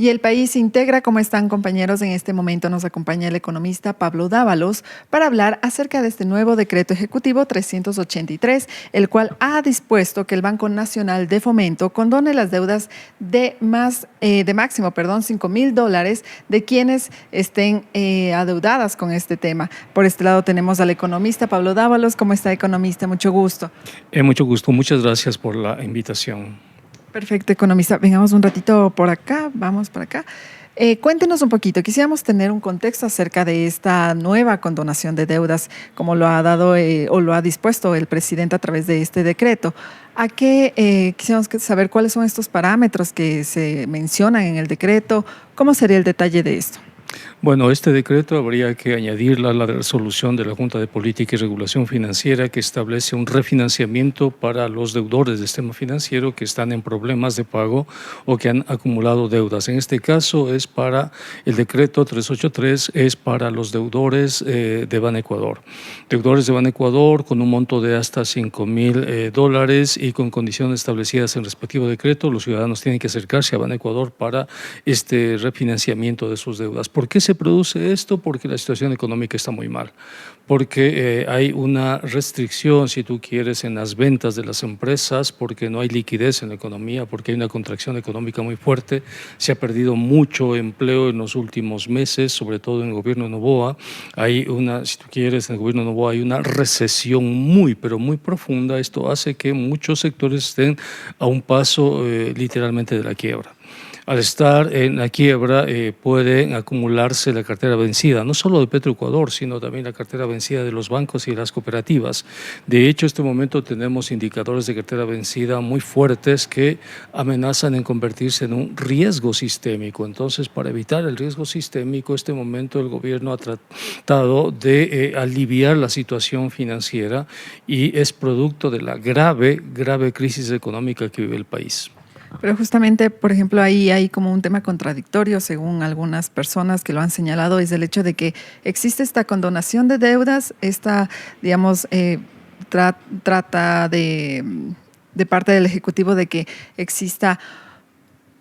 Y el país integra. ¿Cómo están, compañeros? En este momento nos acompaña el economista Pablo Dávalos para hablar acerca de este nuevo decreto ejecutivo 383, el cual ha dispuesto que el Banco Nacional de Fomento condone las deudas de máximo, $5,000 de quienes estén adeudadas con este tema. Por este lado tenemos al economista Pablo Dávalos. ¿Cómo está, economista? Mucho gusto. Mucho gusto. Muchas gracias por la invitación. Perfecto, economista. Vengamos un ratito por acá, vamos por acá. Cuéntenos un poquito, quisiéramos tener un contexto acerca de esta nueva condonación de deudas, como lo ha dado o lo ha dispuesto el presidente a través de este decreto. Quisiéramos saber cuáles son estos parámetros que se mencionan en el decreto, cómo sería el detalle de esto. Bueno, este decreto habría que añadirla a la resolución de la Junta de Política y Regulación Financiera que establece un refinanciamiento para los deudores del sistema financiero que están en problemas de pago o que han acumulado deudas. En este caso es para el decreto 383, es para los deudores de Banecuador. Deudores de Banecuador con un monto de hasta $5,000 y con condiciones establecidas en el respectivo decreto. Los ciudadanos tienen que acercarse a Banecuador para este refinanciamiento de sus deudas. ¿Por qué se produce esto? Porque la situación económica está muy mal, porque hay una restricción, si tú quieres, en las ventas de las empresas, porque no hay liquidez en la economía, porque hay una contracción económica muy fuerte, se ha perdido mucho empleo en los últimos meses, sobre todo en el gobierno de Noboa. Hay una, si tú quieres, en el gobierno de Noboa hay una recesión muy, pero muy profunda. Esto hace que muchos sectores estén a un paso literalmente de la quiebra. Al estar en la quiebra puede acumularse la cartera vencida, no solo de Petroecuador, sino también la cartera vencida de los bancos y las cooperativas. De hecho, en este momento tenemos indicadores de cartera vencida muy fuertes que amenazan en convertirse en un riesgo sistémico. Entonces, para evitar el riesgo sistémico, en este momento el gobierno ha tratado de aliviar la situación financiera y es producto de la grave crisis económica que vive el país. Pero justamente, por ejemplo, ahí hay como un tema contradictorio, según algunas personas que lo han señalado, es el hecho de que existe esta condonación de deudas, digamos, trata de parte del Ejecutivo de que exista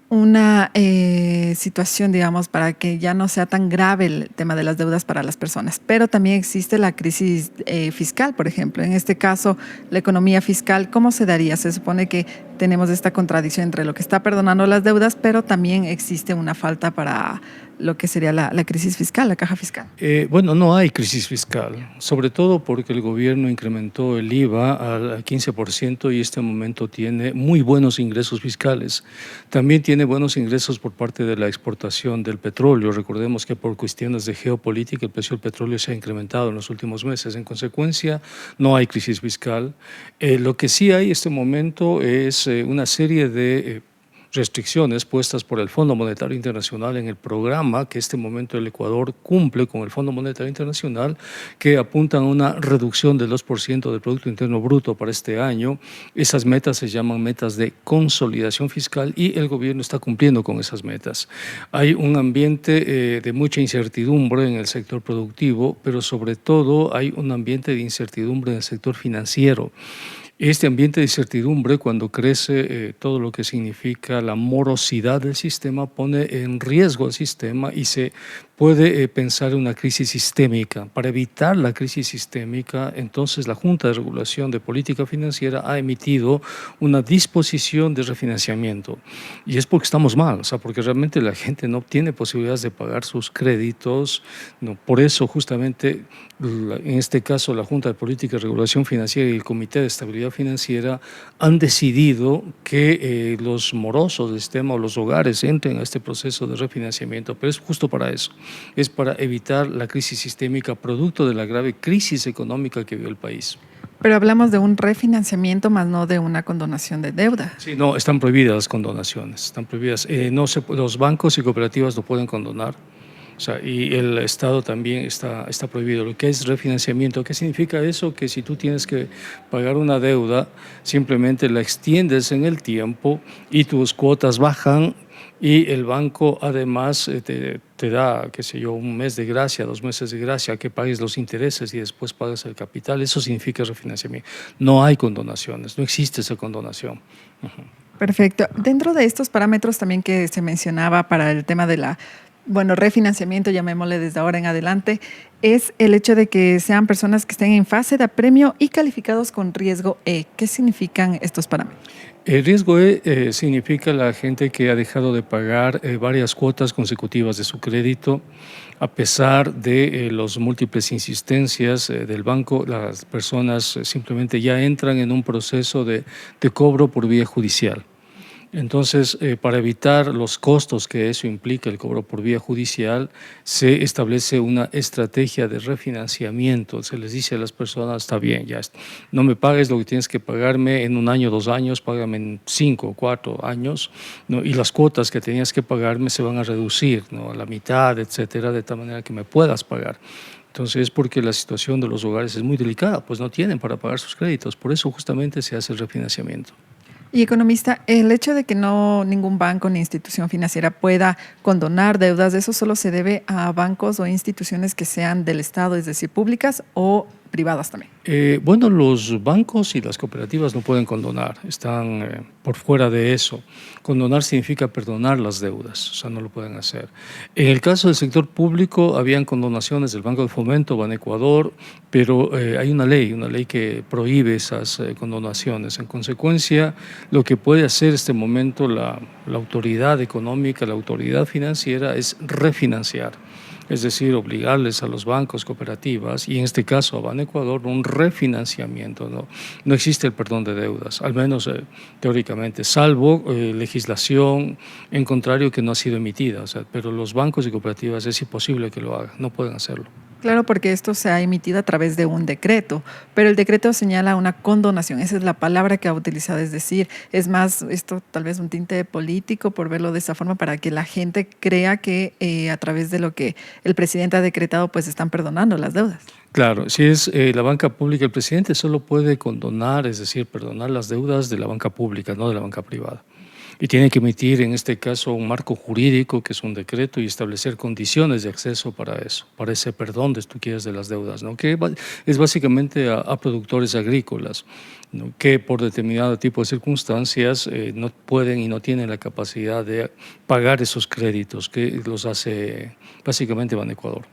una situación, digamos, para que ya no sea tan grave el tema de las deudas para las personas. Pero también existe la crisis fiscal, por ejemplo. En este caso, la economía fiscal, ¿cómo se daría? Se supone que tenemos esta contradicción entre lo que está perdonando las deudas, pero también existe una falta para lo que sería la crisis fiscal, la caja fiscal. Bueno, no hay crisis fiscal, sobre todo porque el gobierno incrementó el IVA al 15% y en este momento tiene muy buenos ingresos fiscales. También tiene buenos ingresos por parte de la exportación del petróleo. Recordemos que por cuestiones de geopolítica el precio del petróleo se ha incrementado en los últimos meses. En consecuencia, no hay crisis fiscal. Lo que sí hay en este momento es una serie de restricciones puestas por el Fondo Monetario Internacional en el programa que en este momento el Ecuador cumple con el Fondo Monetario Internacional, que apuntan a una reducción del 2% del Producto Interno Bruto para este año. Esas metas se llaman metas de consolidación fiscal y el gobierno está cumpliendo con esas metas. Hay un ambiente de mucha incertidumbre en el sector productivo, pero sobre todo hay un ambiente de incertidumbre en el sector financiero. Este ambiente de incertidumbre, cuando crece todo lo que significa la morosidad del sistema, pone en riesgo el sistema y se puede pensar en una crisis sistémica. Para evitar la crisis sistémica, entonces la Junta de Regulación de Política Financiera ha emitido una disposición de refinanciamiento. Y es porque estamos mal, o sea, porque realmente la gente no tiene posibilidades de pagar sus créditos. No, por eso, justamente, en este caso, la Junta de Política y Regulación Financiera y el Comité de Estabilidad Financiera han decidido que los morosos del sistema o los hogares entren a este proceso de refinanciamiento, pero es justo para eso. Es para evitar la crisis sistémica producto de la grave crisis económica que vive el país. Pero hablamos de un refinanciamiento, más no de una condonación de deuda. Sí, no, están prohibidas las condonaciones, están prohibidas. Los bancos y cooperativas no pueden condonar. O sea, y el Estado también está prohibido. Lo que es refinanciamiento, ¿qué significa eso? Que si tú tienes que pagar una deuda, simplemente la extiendes en el tiempo y tus cuotas bajan y el banco además te da, qué sé yo, un mes de gracia, 2 meses de gracia, que pagues los intereses y después pagues el capital. Eso significa refinanciamiento. No hay condonaciones, no existe esa condonación. Perfecto. Dentro de estos parámetros también que se mencionaba para el tema de la, bueno, refinanciamiento, llamémosle desde ahora en adelante, es el hecho de que sean personas que estén en fase de apremio y calificados con riesgo E. ¿Qué significan estos parámetros? El riesgo significa la gente que ha dejado de pagar varias cuotas consecutivas de su crédito. A pesar de las múltiples insistencias del banco, las personas simplemente ya entran en un proceso de cobro por vía judicial. Entonces, para evitar los costos que eso implica, el cobro por vía judicial, se establece una estrategia de refinanciamiento. Se les dice a las personas, está bien, no me pagues lo que tienes que pagarme en un año, 2 años, págame en 5 o 4 años, ¿no? Y las cuotas que tenías que pagarme se van a reducir, ¿no?, a la mitad, etcétera, de tal manera que me puedas pagar. Entonces, es porque la situación de los hogares es muy delicada, pues no tienen para pagar sus créditos. Por eso justamente se hace el refinanciamiento. Y economista, el hecho de que no ningún banco ni institución financiera pueda condonar deudas, eso solo se debe a bancos o instituciones que sean del Estado, es decir, públicas o privadas también. Bueno, los bancos y las cooperativas no pueden condonar, están por fuera de eso. Condonar significa perdonar las deudas, o sea, no lo pueden hacer. En el caso del sector público, habían condonaciones del Banco de Fomento, Banecuador, pero hay una ley que prohíbe esas condonaciones. En consecuencia, lo que puede hacer este momento la autoridad económica, la autoridad financiera, es refinanciar. Es decir, obligarles a los bancos, cooperativas, y en este caso a Banecuador, un refinanciamiento. No existe el perdón de deudas, al menos teóricamente, salvo legislación en contrario que no ha sido emitida. O sea, pero los bancos y cooperativas es imposible que lo hagan, no pueden hacerlo. Claro, porque esto se ha emitido a través de un decreto, pero el decreto señala una condonación, esa es la palabra que ha utilizado, es decir, es más, esto tal vez un tinte político por verlo de esa forma para que la gente crea que a través de lo que el presidente ha decretado, pues están perdonando las deudas. Claro, si es la banca pública, el presidente solo puede condonar, es decir, perdonar las deudas de la banca pública, no de la banca privada. Y tiene que emitir, en este caso, un marco jurídico, que es un decreto, y establecer condiciones de acceso para eso, para ese perdón, si tú quieres, de las deudas, ¿no? Que es básicamente a productores agrícolas, ¿no?, que por determinado tipo de circunstancias no pueden y no tienen la capacidad de pagar esos créditos, que los hace básicamente Banecuador.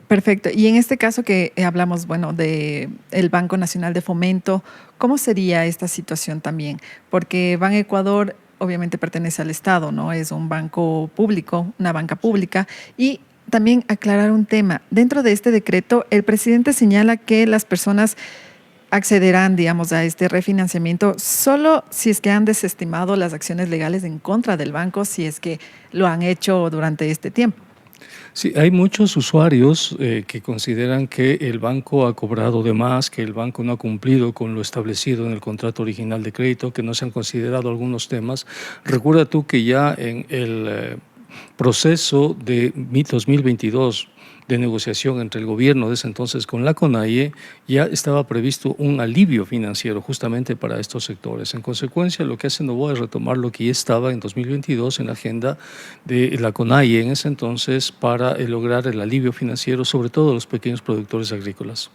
Perfecto. Y en este caso que hablamos, bueno, de el Banco Nacional de Fomento, ¿cómo sería esta situación también? Porque Ban Ecuador obviamente pertenece al Estado, ¿no? Es un banco público, una banca pública. Y también aclarar un tema. Dentro de este decreto, el presidente señala que las personas accederán, digamos, a este refinanciamiento solo si es que han desestimado las acciones legales en contra del banco, si es que lo han hecho durante este tiempo. Sí, hay muchos usuarios que consideran que el banco ha cobrado de más, que el banco no ha cumplido con lo establecido en el contrato original de crédito, que no se han considerado algunos temas. Recuerda tú que ya en el proceso de 2022 de negociación entre el gobierno de ese entonces con la CONAIE, ya estaba previsto un alivio financiero justamente para estos sectores. En consecuencia, lo que hace Novoa es retomar lo que ya estaba en 2022 en la agenda de la CONAIE en ese entonces para lograr el alivio financiero, sobre todo a los pequeños productores agrícolas.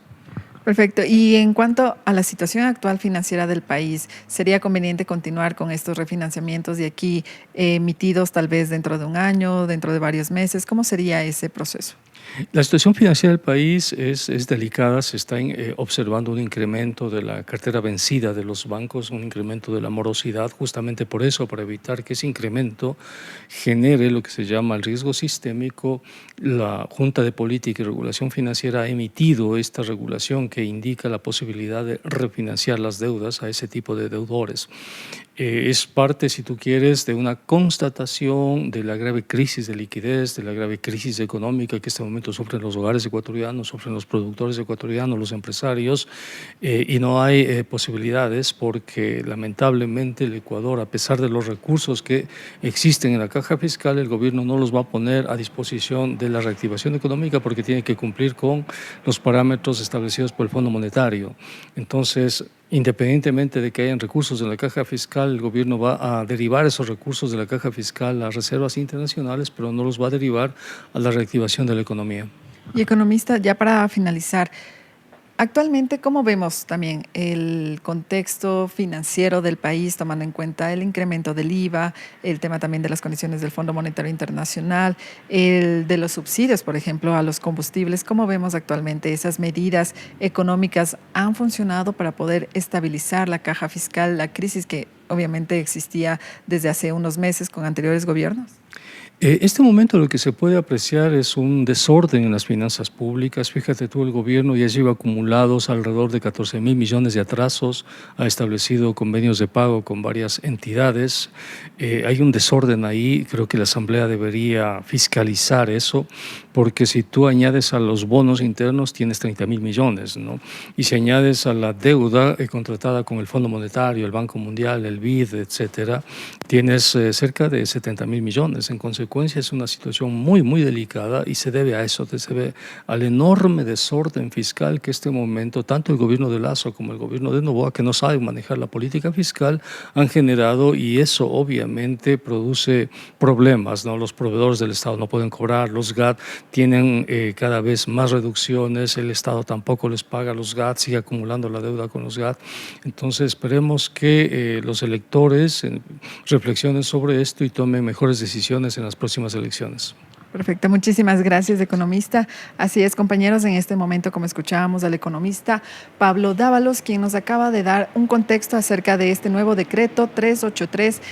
Perfecto. Y en cuanto a la situación actual financiera del país, ¿sería conveniente continuar con estos refinanciamientos de aquí emitidos tal vez dentro de un año, dentro de varios meses? ¿Cómo sería ese proceso? La situación financiera del país es delicada, se está observando un incremento de la cartera vencida de los bancos, un incremento de la morosidad, justamente por eso, para evitar que ese incremento genere lo que se llama el riesgo sistémico. La Junta de Política y Regulación Financiera ha emitido esta regulación que indica la posibilidad de refinanciar las deudas a ese tipo de deudores. Es parte, si tú quieres, de una constatación de la grave crisis de liquidez, de la grave crisis económica que en este momento sufren los hogares ecuatorianos, sufren los productores ecuatorianos, los empresarios, y no hay posibilidades porque lamentablemente el Ecuador, a pesar de los recursos que existen en la caja fiscal, el gobierno no los va a poner a disposición de la reactivación económica porque tiene que cumplir con los parámetros establecidos por el Fondo Monetario. Entonces, independientemente de que hayan recursos en la caja fiscal, el gobierno va a derivar esos recursos de la caja fiscal a reservas internacionales, pero no los va a derivar a la reactivación de la economía. Y economista, ya para finalizar, Actualmente, ¿cómo vemos también el contexto financiero del país, tomando en cuenta el incremento del IVA, el tema también de las condiciones del Fondo Monetario Internacional, el de los subsidios, por ejemplo, a los combustibles? ¿Cómo vemos actualmente esas medidas económicas han funcionado para poder estabilizar la caja fiscal, la crisis que obviamente existía desde hace unos meses con anteriores gobiernos? Este momento lo que se puede apreciar es un desorden en las finanzas públicas. Fíjate tú, el gobierno ya lleva acumulados alrededor de 14.000 millones de atrasos, ha establecido convenios de pago con varias entidades. Hay un desorden ahí, creo que la Asamblea debería fiscalizar eso, porque si tú añades a los bonos internos tienes 30.000 millones, ¿no? Y si añades a la deuda contratada con el Fondo Monetario, el Banco Mundial, el BID, etcétera, tienes cerca de 70.000 millones. En consecuencia, es una situación muy, muy delicada y se debe a eso, se debe al enorme desorden fiscal que este momento, tanto el gobierno de Lasso como el gobierno de Noboa, que no saben manejar la política fiscal, han generado, y eso obviamente produce problemas, ¿no? Los proveedores del Estado no pueden cobrar, los GAT tienen cada vez más reducciones, el Estado tampoco les paga a los GAT, sigue acumulando la deuda con los GAT. Entonces esperemos que los electores reflexionen sobre esto y tomen mejores decisiones en las próximas elecciones. Perfecto, muchísimas gracias, economista. Así es, compañeros, en este momento, como escuchábamos al economista Pablo Dávalos, quien nos acaba de dar un contexto acerca de este nuevo decreto 383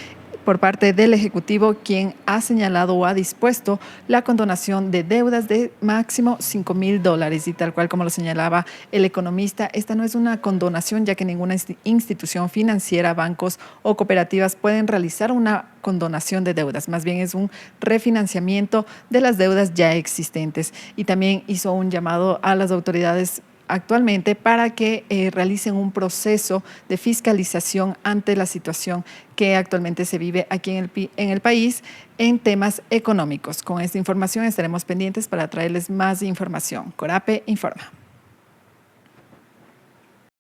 por parte del Ejecutivo, quien ha señalado o ha dispuesto la condonación de deudas de máximo $5,000. Y tal cual como lo señalaba el economista, esta no es una condonación, ya que ninguna institución financiera, bancos o cooperativas pueden realizar una condonación de deudas. Más bien es un refinanciamiento de las deudas ya existentes. Y también hizo un llamado a las autoridades actualmente para que realicen un proceso de fiscalización ante la situación que actualmente se vive aquí en el país en temas económicos. Con esta información estaremos pendientes para traerles más información. Corape informa.